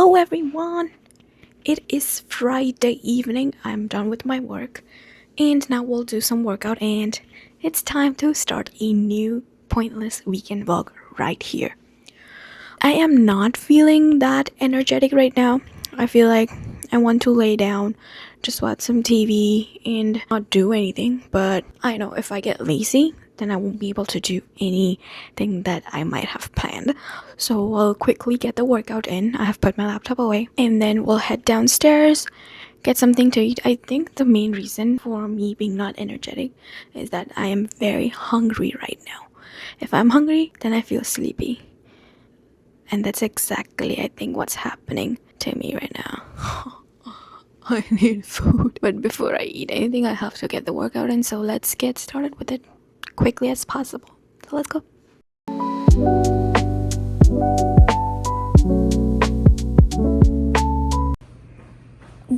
Hello everyone! It is Friday evening. I'm done with my work and now we'll do some workout and it's time to start a new pointless weekend vlog right here. I am not feeling that energetic right now. I feel like I want to lay down, just watch some TV and not do anything, but I know if I get lazy then I won't be able to do anything that I might have planned. So I'll quickly get the workout in. I have put my laptop away and then we'll head downstairs, get something to eat. I think the main reason for me being not energetic is that I am very hungry right now. If I'm hungry, then I feel sleepy. And that's exactly, I think, what's happening to me right now. I need food. But before I eat anything, I have to get the workout in. So let's get started with it quickly as possible. So let's go.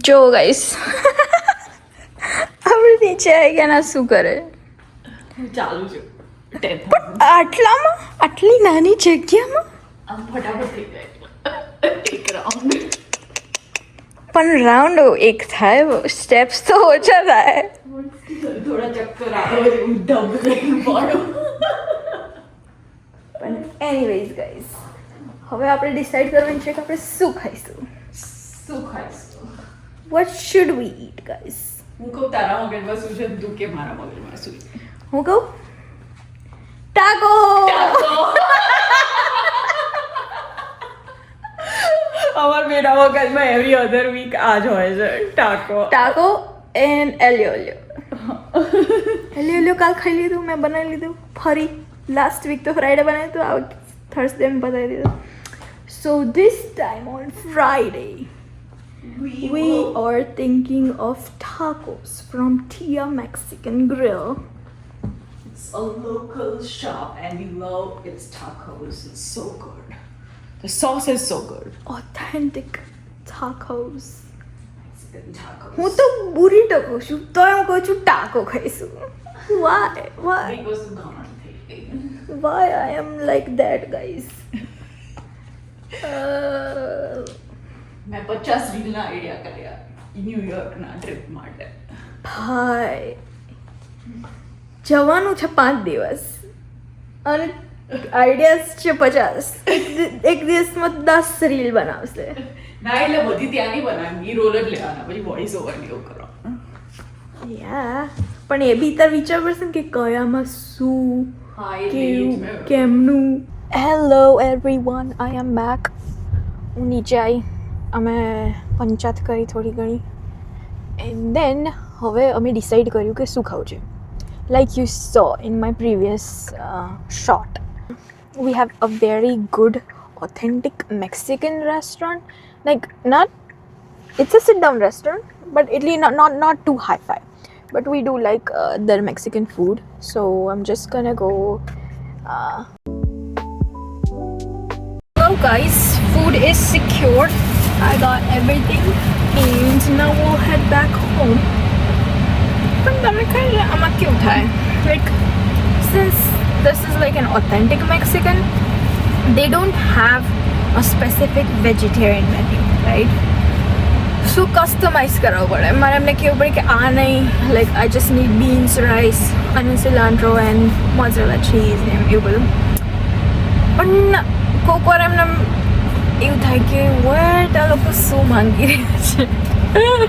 જો guys આપણે નીચે આવી ગયા ના શું કરે ચાલુ છે પણ આટલી નાની જગ્યામાં આમ ફટાફટ થઈ જાય એક રાઉન્ડ પણ રાઉન્ડ એક થાય સ્ટેપ્સ તો ઓછા થાય થોડા ચક્કર આવે ડબ લઈને પડો પણ એનીવેઝ ગાઈસ હવે આપણે ડિસાઈડ કરવાનું છે કે આપણે શું ખાઈશું શું ખાઈશું what should we eat guys હું કહું તારા મગજમાં શું છે તું કે મારા મગજમાં શું છે હું કહું ટાકો અમાર બેના મગજમાં એવરી અધર વીક આ જ હોય છે ટાકો એન્ડ એલિયો કાલ ખાઈ લીધું મેં બનાવી લીધું ફરી લાસ્ટ વીક તો ફ્રાઈડે બનાવ્યું હતું આ થર્સડે મેં બતાવી દીધું so this time on Friday we are thinking of tacos from Tia Mexican Grill. It's a local shop and we love its tacos. It's so good. The sauce is so good. Authentic tacos. Mexican tacos. હું તો બુરીટો કહું છું તો હું કહું છું ટાકો ખાઈશું why I am like that guys મેં 50 રીલના idea કર્યા ન્યુયોર્કના ટ્રીપ માટે ભાઈ જવાનું છે 5 દિવસ અને આઈડિયાસ છે 50 એક દિવસમાં 10 રીલ બનાવશે ના એટલે બધી ત્યાં નહીં બનાવી રોલ જ લેવાના પછી વોઇસ ઓવર એવું કરવાનું યા પણ એ બી તાર વિચાર પડશે કે કયામાં શું હા કેવું કેમનું hello everyone I am back હું નીચે આવી અમે પંચાયત કરી થોડી ઘણી એન્ડ દેન હવે અમે ડિસાઈડ કર્યું કે શું ખાવું છે like you so in my previous shot we have a very good authentic Mexican restaurant, like not it's a sit down restaurant but it's not too hi-fi, but we do like their Mexican food, so I'm just gonna go hello guys, food is secured. I got everything and now we'll head back home. But I'm cute, like since this is like an authentic Mexican, they don't have a specific vegetarian menu, right? So customize करावो पड़े मारे हमने क्यों पड़े कि नहीं like I just need beans, rice, onion, cilantro and mozzarella cheese ये बोलूँ पर कोकोर हमने ये था कि what लोग को सो मांगी रहे हैं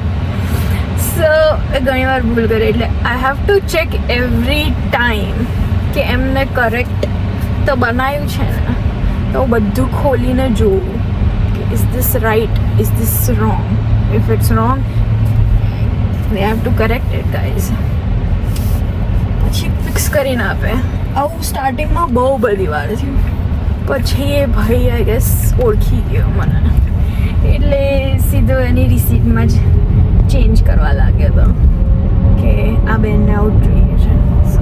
so घनी बार भूल गए એટલે I have to check every time कि हमने correct तो बनायु છે ને તો બધું ખોલીને જોવું કે is this right, is this wrong, if it's wrong they have to correct it guys પછી ફિક્સ કરીને આપે આવું સ્ટાર્ટિંગમાં બહુ બધી વાર થયું પછી એ ભાઈ આઈ ગેસ ઓળખી ગયો મને એટલે સીધો એની રિસીટમાં જ ચેન્જ કરવા લાગ્યો હતો કે આ બેનને આવું જોઈએ છે સો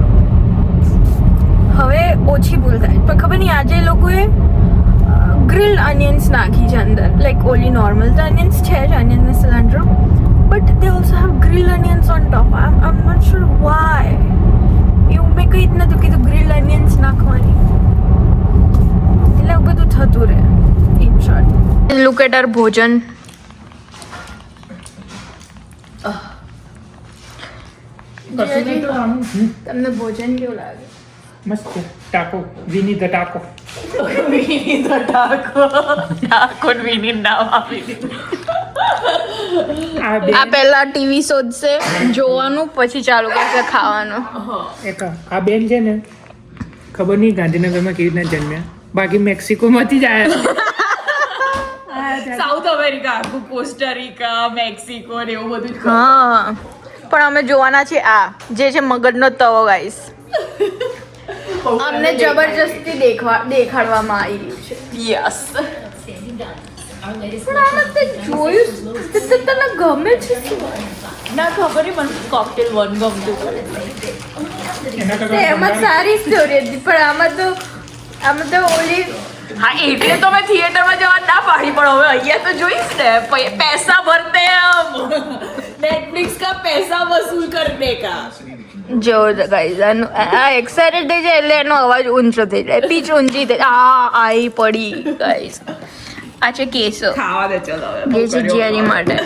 હવે ઓછી ભૂલ થાય પણ ખબર નહીં આજે લોકોએ grilled onions નાખી છે અંદર like only normal the onions છે જ onion and cilantro but they also have grilled onions on top. I'm not sure why એવું મેં કંઈ જ નહોતું કીધું grilled onions નાખવાની એટલે બધું થતું રહે in short લુક એટ અર ભોજન. તમને ભોજન કેવું લાગે? મસ્ત ટાકો વિની the ટાકો Winnie the Taco. Taco and Winnie નામ આપી દીધું. આ બે આ પહેલા ટીવી શોધશે, જોવાનું, પછી ચાલુ કરશે ખાવાનું. એક આ બેન છે ને ખબર નહીં ગાંધીનગરમાં કેવી રીતના જન્મ્યા, બાકી મેક્સિકોમાંથી જ આવ્યા. સાઉથ અમેરિકા આખું કોસ્ટારિકા મેક્સિકો ને એવું બધું જ ખબર. હા, પણ અમે જોવાના છે આ જે છે મગજનો તવો ગાઈસ. અમને જબરજસ્તી દેખાડવામાં આવી રહ્યું છે. યસ પણ આમાં તે જોયું તે તને ગમે છે શું? ના ખબર નહીં મને કોકટેલ 1 ગમતું. એના તે એમાં સારી સ્ટોરી હતી, પણ આમાં તો ઓલી હા એટલે તો મેં થિયેટરમાં જવા ના પાડી, પણ હવે અહીંયા તો જોઈશ ને પૈસા ભરતે હમ નેટફ્લિક્સ કા પૈસા વસૂલ કરને કા. જો ગાઈસ આ એક્સાઇટેડ થઈ જાય એટલે એનો અવાજ ઊંચો થઈ જાય, પીચ ઊંચી થઈ આવી પડી ગાઈસ. આ છે કેસો, ખાવા દે ચલો હવે. જે છે જીયારી માટે.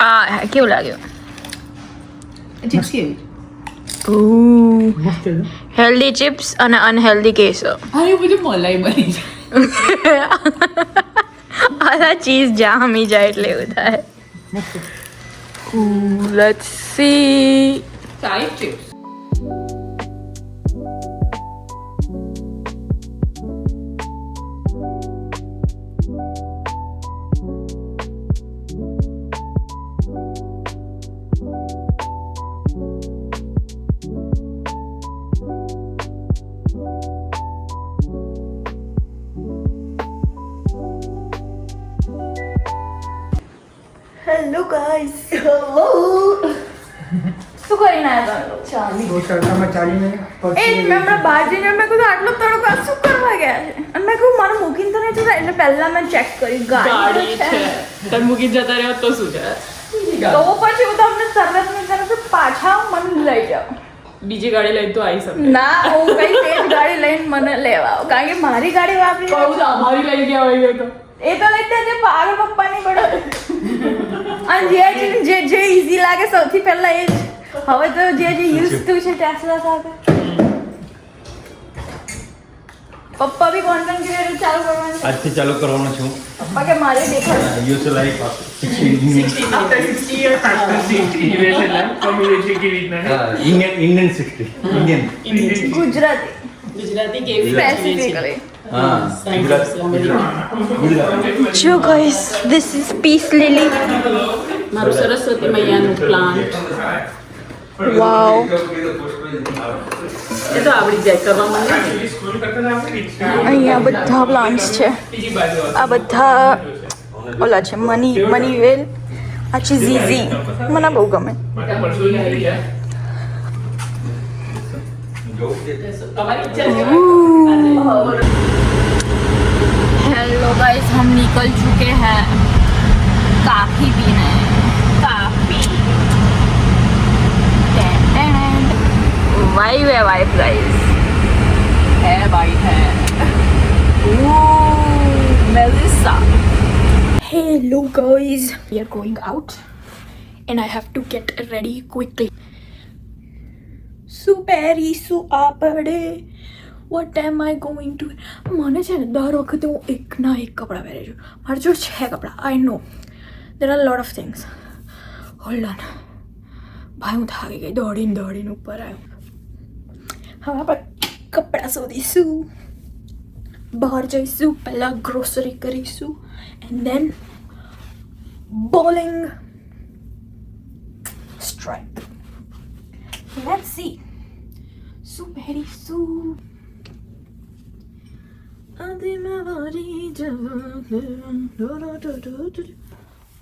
આ કેવું લાગ્યું? મસ્ત છે. હેલ્ધી ચિપ્સ અને અનહેલ્ધી કેસો. હા એ બધું મલાઈ બની જાય. આ ચીઝ જામી જાય એટલે એવું થાય. મસ્ત. Let's see. Chai chips. Hello guys. Hello. શું કરીને આવ્યા તમે? બહુ તડકામાં ચાલીને એ મેં હમણાં બહાર જઈને મેં કીધું આટલો તડકો આ શું કરવા ગયા છે? અને મેં કહ્યું મને મૂકીને તો નહીં જતા, એટલે પહેલા મેં ચેક કરી ગાડી ગાડી છે. તને મૂકી જતા રહ્યો તો શું છે? તો પછી હું તમને તરત તરત પાછા મને લઈ જાઓ. બીજી ગાડી લઈને તો આવી શકે. ના, હું કઈ તેજ ગાડી લઈને મને લેવા આવો, કારણ કે મારી ગાડી વાપરી કહું તો અમારી લઈ ગયા હોય તો એ તો લઈ તે પાગલ પપ્પાની પડે. અને જે ઈઝી લાગે સૌથી પહેલા એ જ. હવે તો જે યુઝ ટુ છે ટેસ્લા સાથે. પપ્પા બી કોન્ટેન્ટ ક્રિએટર ચાલુ કરવાનું છે. આજથી ચાલુ કરવાનો છું. પપ્પા કે મારે દેખાડ. Use life 60 Indian 60 Indian Gujarati Gujarati કેવી સ્પેસિફિકલી. હા ગુજરાત જો guys, this is peace lily. મારું સરસ્વતી મૈયાનું પ્લાન્ટ. વાવ. એ તો આવડી જાય કરવા માંગે. અહીંયા બધા પ્લાન્ટ્સ છે. આ બધા ઓલા છે મની વેલ. આ છે ઝીઝી, મને બહુ ગમે. તમારી ઈચ્છા છે. हेलो गाइस, हम निकल चुके हैं काफी पीने. काफी वाइब है वाइब गाइस. है भाई है. Melissa. Hello guys, we are going out and I have to get ready quickly. Su apade. What am I going to? મને છે ને દર વખતે હું એકના એક કપડાં પહેરે છું. મારા જો છે કપડાં, I know there are lot of things. Hold on ભાઈ, હું થાકી ગઈ દોડીને ઉપર આવ્યો. હવે આપણે કપડાં શોધીશું, બહાર જઈશું, પહેલાં ગ્રોસરી કરીશું and then bowling strike. Let's see શું પહેરીશું.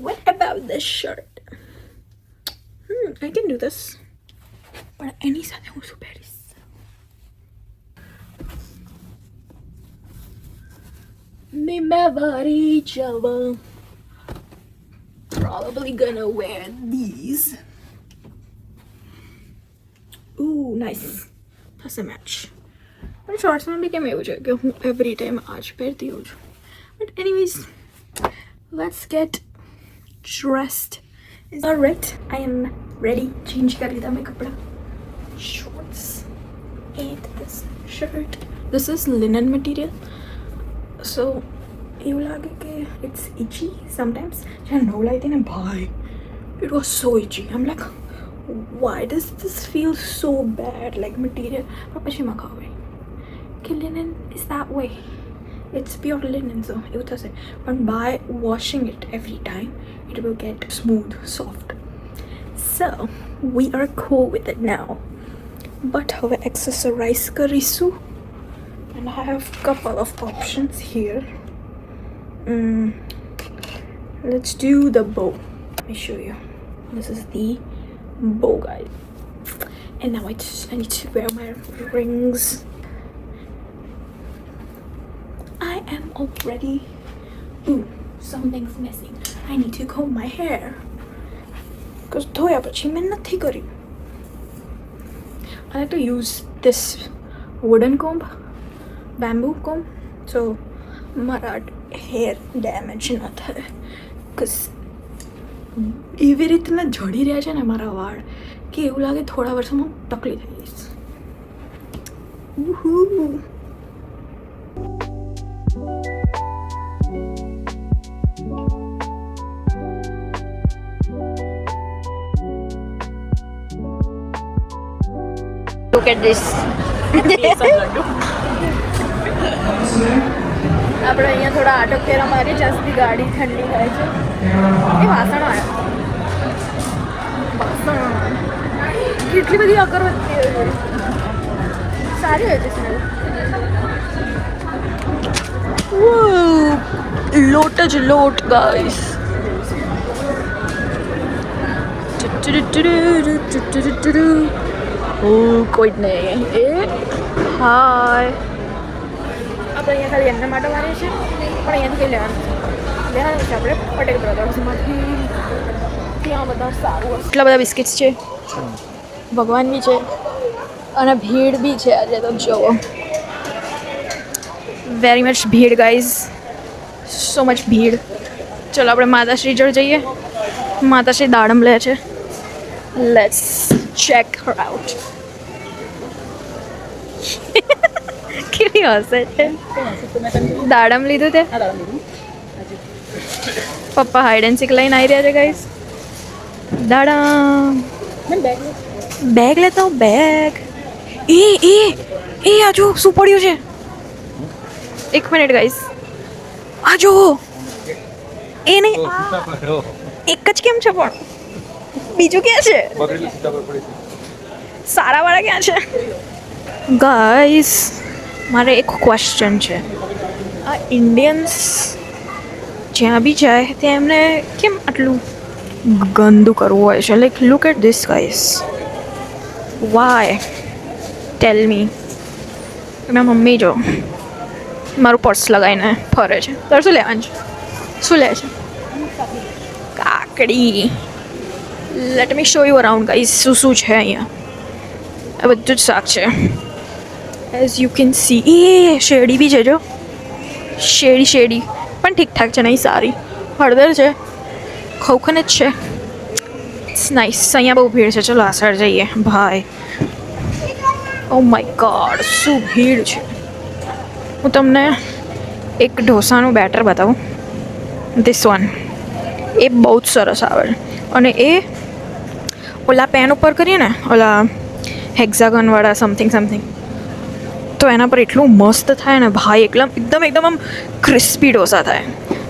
What about this shirt? I can do this. પણ એની સાથે હું શું પહેરીશ? Nimmavari Java. Probably gonna wear these. Ooh, nice. That's a match. પણ શોર્ટ્સમાં બી કેમ એવું છે કે હું એવરી ટાઈમ આ જ પહેરતી હોઉં છું. But anyways, let's get dressed. Alright, I am ready. Change kar lida main kapda. Shorts and this shirt. This is linen material. So, એવું લાગે કે it's itchy sometimes. જ્યારે નવું લાવી હતી ને ભાઈ, it was so itchy. I'm like, why does this feel so bad, like material? પણ પછી માં ખબર કે linen is that way. It's pure linen, so એવું થશે. પણ by washing it every time, it will get smooth, soft. So, we are cool with it now. But હવે accessorize કરીશું. And I have a couple of options here. Let's do the bow. Let me show you. This is the bow, guys. And now I need to wear my rings. I am all ready. Ooh, something's missing. I need to comb my hair. Because ધોયા પછી મેં નથી કર્યું. I like to use this wooden comb, bamboo comb, so મારા hair damage ના થાય. Because એવી રીતના ઝડી રહ્યા છે ને મારા વાળ કે એવું લાગે થોડા વર્ષમાં ટકલી થઈ જઈશ. Woohoo! Look at this. આપણે અહીંયા થોડા આટો ફેરા મારી જ્યાં સુધી ગાડી ઠંડી થાય છે. એ વાસણો આવ્યા, વાસણો કેટલી બધી અગરબત્તી હોય છે. સારી હોય છે સ્મેલ. લોટ જ લોટ ગાઈસ. કોઈ જ નહીં. એ હાય, આપણે અહીંયા ખાલી એમના માટે મારીએ છીએ, પણ અહીંયાથી કંઈ લેવાનું છે આપણે પટેલ બ્રધર્સમાંથી. ત્યાં બધા સારું, એટલા બધા બિસ્કિટ્સ છે, ભગવાન બી છે અને ભીડ બી છે આજે તો જોવો. વેરી મચ ભીડ ગાઈઝ, સો મચ ભીડ. ચલો આપણે માતાશ્રી જોડે જઈએ. માતાશ્રી દાડમ લે છે. Let's check Har out. કેવી હશે છે. દાડમ લીધું તે પપ્પા હાઈડ એન્ડ સીક લઈને આવી રહ્યા છે ગાઈસ. દાડમ બેગ લેતા હું બેગ. એ એ એ આ જો શું પડ્યું છે. એક મિનિટ ગાઈસ, આ જો એ નહીં, એક જ કેમ છે પણ બીજું ક્યાં છે. સારા વાળા ક્યાં છે ગાઈસ. મારે એક ક્વેશ્ચન છે. આ ઇન્ડિયન્સ જ્યાં બી જાય ત્યાં એમને કેમ આટલું ગંદુ કરવું હોય છે. Like look at this guys. Why? Tell me. એના મમ્મી જો મારું પર્સ લગાવીને ફરે છે. તારે શું લેવાનું છે? શું લે છે? કાકડી. Let me show you around guys. શું શું છે અહીંયા? આ બધું જ શાક છે. As you can see. એ શેરડી બી છે જો. શેરડી પણ ઠીકઠાક છે, નહીં સારી. હળદર છે, ખોખન જ છે. It's nice. અહીંયા બહુ ભીડ છે. ચલો આ સાઈડ જઈએ ભાઈ. ઓ માય ગોડ, શું ભીડ છે. હું તમને એક ઢોસાનું બેટર બતાવું. This one. એ બહુ જ સરસ આવે છે. અને એ ઓલા પેન ઉપર કરીએ ને, ઓલા હેક્ઝાગનવાળા સમથિંગ તો એના પર એટલું મસ્ત થાય ને ભાઈ. એકદમ આમ ક્રિસ્પી ઢોસા થાય.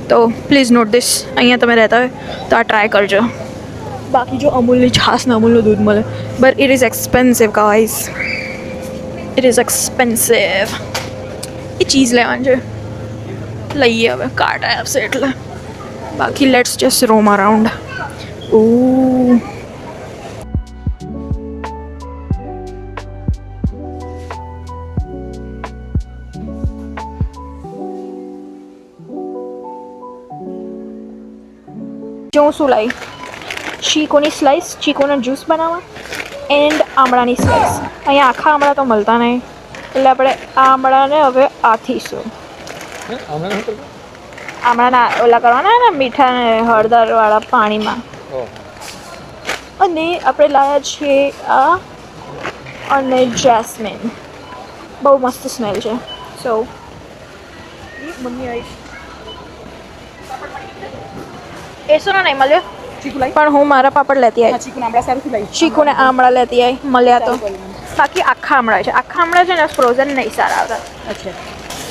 તો પ્લીઝ નોટ ધીસ. અહીંયા તમે રહેતા હોય તો આ ટ્રાય કરજો. બાકી જો અમૂલની છાશ ને અમૂલનું દૂધ મળે, but it is expensive guys. It is expensive. એ ચીઝ લેવાની છે, લઈએ હવે. કાર્ટ આવશે એટલે. બાકી let's just roam around. Ooh. જો હું શું લાવી? ચીકુની સ્લાઈસ, ચીકુનો જ્યુસ બનાવવા એન્ડ આમળાની સ્લાઈસ. અહીંયા આખા આમળા તો મળતા નહીં એટલે આપણે આ આમળાને હવે આથીશું. આમળાના ઓલા કરવાના ને મીઠા ને હળદરવાળા પાણીમાં. અને આપણે લાવ્યા છીએ આ અને જેસ્મિન. બહુ મસ્ત સ્મેલ છે. સો મમ્મી આવી એસો નહીં મળ્યો પણ હું મારા પાપડ લેતી આવી. ચીકુ ને આમળા લેતી આવી મળ્યા તો. બાકી આખા આમળા છે. આખા આમળા છે ને ફ્રોઝન નહીં સારા આવતા.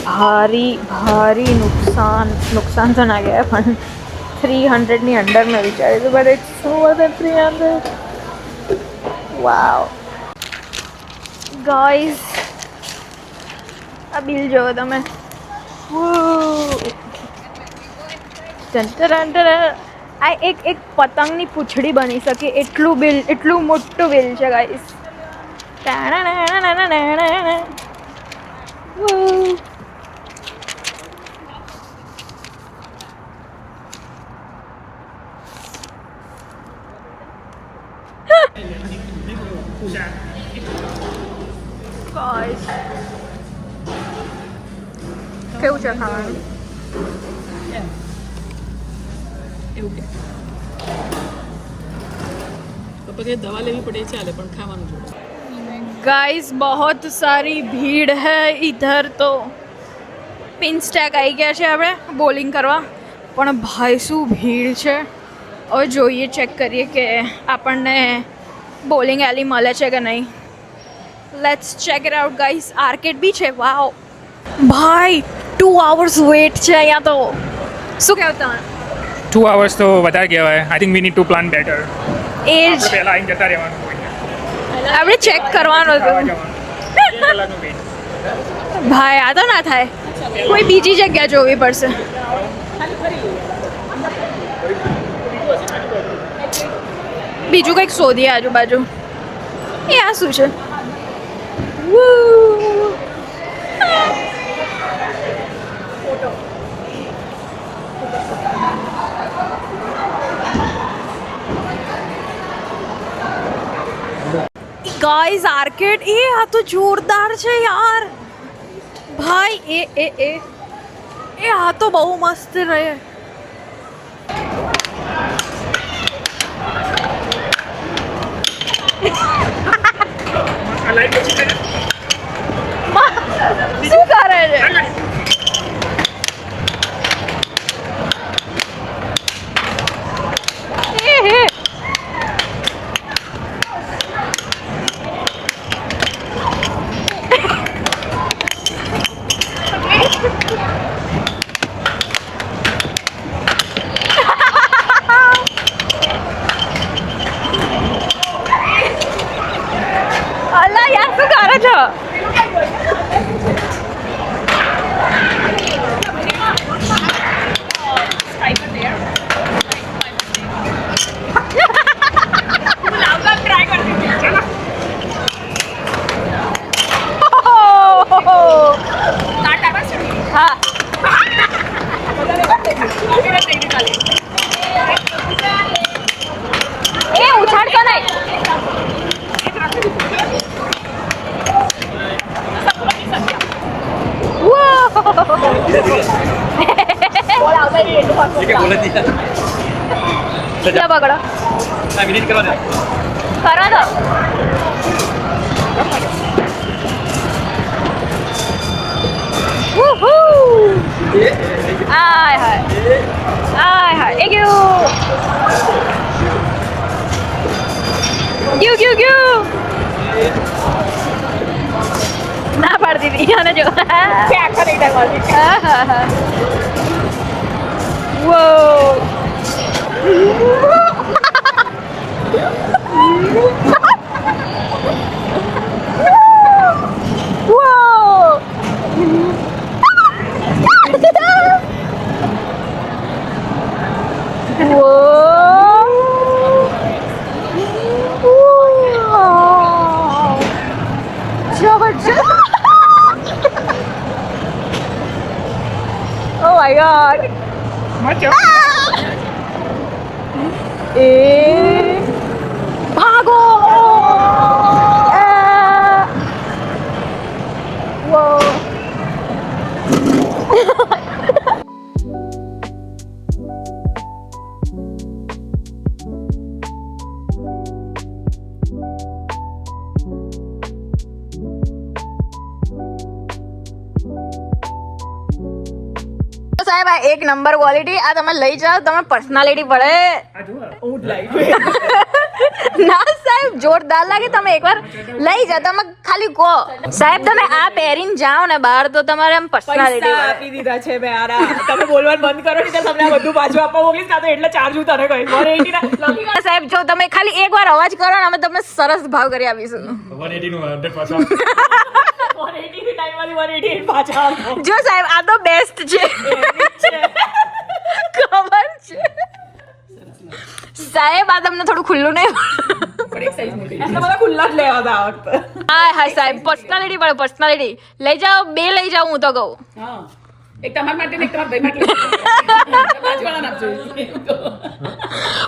ભારી નુકસાન તો ના ગયા પણ 300 અંદર મેં વિચાર્યું હતું but it's more than 300. Wow guys આ બિલ જોવો તમે. આ એક પતંગની પૂંછડી બની શકે એટલું મોટું બિલ છે ગાઈઝ. કેવું છે ખાવાનું? તો પછી દવા લેવી પડે ચાલે પણ ખાવાનું જોડે. गाइस बहुत सारी भीड़ है इधर तो पिन स्टैक આવી ગયા છે આપણે બોલિંગ કરવા પણ ભાઈ શું ભીડ છે. હવે જોઈએ ચેક કરીએ કે આપણને બોલિંગ એલી મળે છે કે નહીં. Let's check it out guys. Arcade બી છે. વાવ ભાઈ 2 hours વેટ છે અહીંયા તો. શું કહેવું તમે? 2 hours તો વધારે કહેવાય. I think we need to plan better. એ જ પહેલાં આવીને જતા રહેવાનું હોય. આપણે ચેક કરવાનું હતું. ભાઈ આ તો ના થાય. કોઈ બીજી જગ્યા જોવી પડશે. બીજું કંઈક શોધીએ આજુબાજુ. એ આ શું છે? ગાઈઝ આર્કેડ એ આ તો જોરદાર છે યાર. ભાઈ એ આ તો બહુ મસ્ત રહે. શું કરે છે? અલા યાર શું કરે છો? હા એ ઉછાળતો નહીં. क्या पकड़ा? વિઝિટ કરવા દે. करा दो. आय हाय ए क्यों ना पाड़ती थी आने जो क्या करे वो Oh my god. भागो. वो સાહેબ આ એક નંબર ક્વોલિટી. આ તમે લઈ જાઓ, તમે પર્સનાલિટી પડે. આ જુઓ હું જ લાવી ના સાહેબ જોરદાર લાગે. તમે એકવાર લઈ જાઓ, તમે ખાલી કહો સાહેબ તમે આ પહેરીને જાઓ ને બહાર તો તમારે આમ પર્સનાલિટી પૈસા આપી દીધા છે મેં આરા. તમે બોલવાનું બંધ કરો ને તમને આ બધું પાછું આપવા મોકલીશ. કાં તો એટલે ચાર્જ હું તને કહીશ 180 ના લખી કાઢ. સાહેબ જો તમે ખાલી એકવાર અવાજ કરો ને અમે તમને સરસ ભાવ કરી આપીશું. 180 નું 100 પાછા 180 ની ટાઈમ વાળી 180 પાછા આપો. જો સાહેબ આ તો બેસ્ટ છે. ખબર છે સાહેબ આ તમને થોડું ખુલ્લું નહીં. પણ એક સાઈઝ મોટી એટલે બધા ખુલ્લા જ લેવા હતા આ વખતે. હા હા સાહેબ પર્સનાલિટી પડે પર્સનાલિટી. લઈ જાઓ, બે લઈ જાઓ હું તો કહું. હા એક તમારા માટે ને એક તમારા ભાઈ માટે બાજુવાળાને આપજો.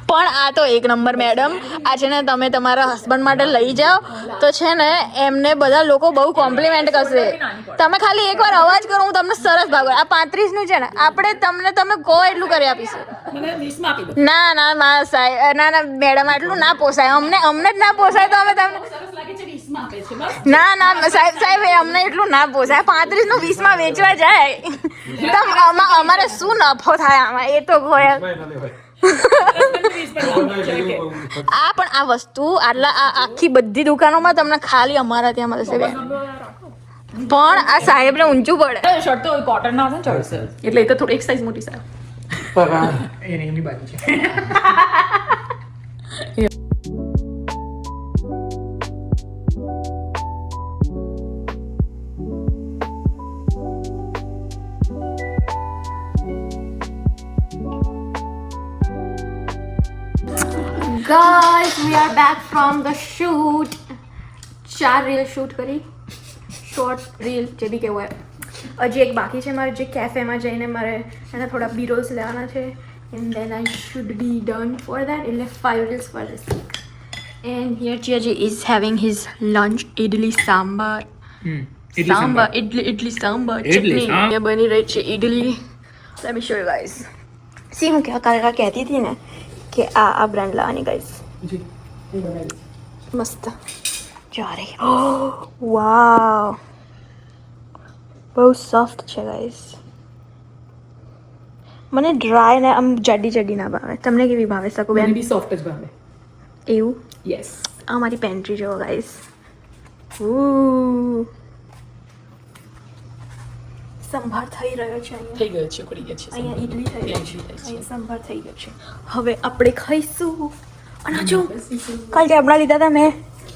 પણ આ તો એક નંબર મેડમ. આ છે ને તમે તમારા હસબન્ડ માટે લઈ જાઓ તો છે ને એમને બધા લોકો બહુ કોમ્પ્લિમેન્ટ કરશે. તમે ખાલી એકવાર અવાજ કરો હું તમને સરસ ભાવ કરું. આ 35 નું છે ને આપણે તમને તમે કહો એટલું કરી આપીશું. મને 20 માં આપી દો. ના ના ના સાહેબ ના ના મેડમ આટલું ના પોસાય. અમને જ ના પોસાય તો અમે તમને સરસ લાગે છે 20 માં આપે છે બસ. ના ના સાહેબ અમને એટલું ના પોસાય. 35 નું 20 માં વેચવા જાય તો અમારે શું નફો થાય આમાં એ તો હોય. આ પણ આ વસ્તુ આટલા આખી બધી દુકાનોમાં તમને ખાલી અમારા ત્યાં મળશે બેન. પણ આ સાહેબને ઊંચું પડે. શર્ટ તો કોટન ના આવે ને ચોરસ એટલે એ તો થોડી એક સાઈઝ મોટી સાહેબ. એની બાજુ છે. Guys, we are back from the shoot. 4 reel shoot કરી. શોર્ટ રીલ જે બી કેવું હોય. હજી એક બાકી છે મારે જે કેફેમાં જઈને મારે એના થોડા બીરોલ્સ લેવાના છે. And then I should be done for that. એટલે 5 reels for this week. And here Chiaji is having his lunch. Idli sambar. Sambar idli sambar chutney. એ બની રહી છે idli. Let me show you guys. See હું કાલે કહેતી હતી ને કે આ બ્રાન્ડ લાવવાની ગાઈસ. મસ્ત ચારે. વાવ બહુ સોફ્ટ છે ગાઈસ. મને ડ્રાય ને આમ જાડી ના ભાવે. તમને કેવી ભાવે શકો મને બેન? બી સોફ્ટ જ ભાવે. એવું યસ. આ મારી પેન્ટ્રી જો ગાઈસ. સંભાર થઈ રહ્યો છે અહીંયા. થઈ ગયો છે ઉકળી ગયો છે. અહીંયા ઇડલી થઈ ગઈ છે. થઈ ગઈ છે. અહીંયા સંભાર થઈ ગયો છે. હવે આપણે ખાઈશું. અને જો કાલ જે આપણા લીધા હતા મેં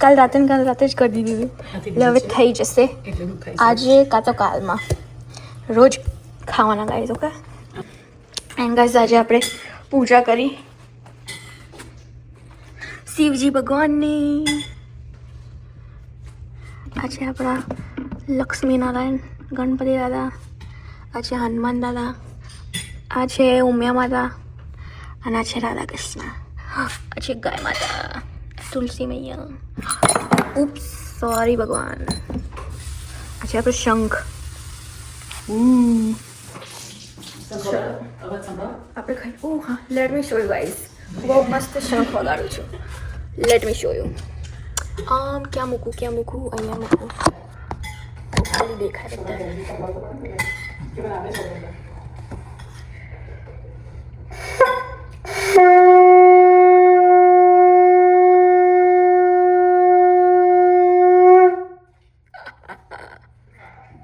કાલ રાતે જ કરી દીધું. એટલે હવે થઈ જશે એટલે હું ખાઈશ. આજે કાં તો કાલમાં. રોજ ખાવાના ગાઈસ. ઓકે એન્ડ ગાઈસ આજે આપણે પૂજા કરી શિવજી ભગવાનની. આજે આપણા લક્ષ્મી નારાયણ ગણપતિ દાદા, આ છે હનુમાન દાદા, આ છે ઉમિયા માતા અને આ છે રાધા કૃષ્ણ, આ છે ગાય માતા, તુલસી મૈયા. ઉપ્સ સોરી ભગવાન. આ છે આપણો શંખ. આપણે ખાઈ. ઓ હા, late me show you guys. બહુ મસ્ત શંખ વગાડું છું. Late me show you. ક્યાં મૂકું અહીંયા મૂકું. ખાલી દેખાય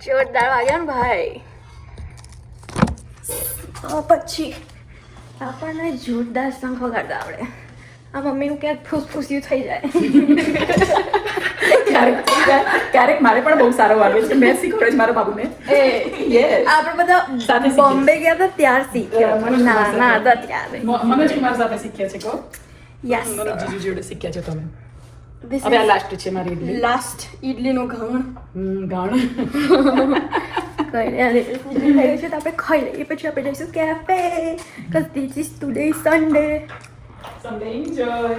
જોરદાર વાગ્યા ને ભાઈ. પછી આપણને જોરદાર શંખ વગાડતા આવડે. આ મમ્મીનું ક્યાંક ફૂસફૂસ્યું થઈ જાય. ક્યારેક મારે પણ બહુ સારો વાગે છે. મેં શીખવાડ્યો છે મારા બાબુને. આપણે બધા સાથે બોમ્બે ગયા હતા ત્યાર શીખ્યો. નાના હતા ત્યારે. મને જ મારા સાથે શીખ્યા છે કહો. યસ. મને જીજુ જોડે શીખ્યા છે તમે. This હવે આ is લાસ્ટ છે મારી ઇડલી. લાસ્ટ ઇડલીનું ઘઉં. ગાણ કઈ નહીં થઈ ગયું છે તો આપણે ખાઈ લઈએ. પછી આપણે જઈશું cafe. Because this is today Sunday. Sunday enjoy.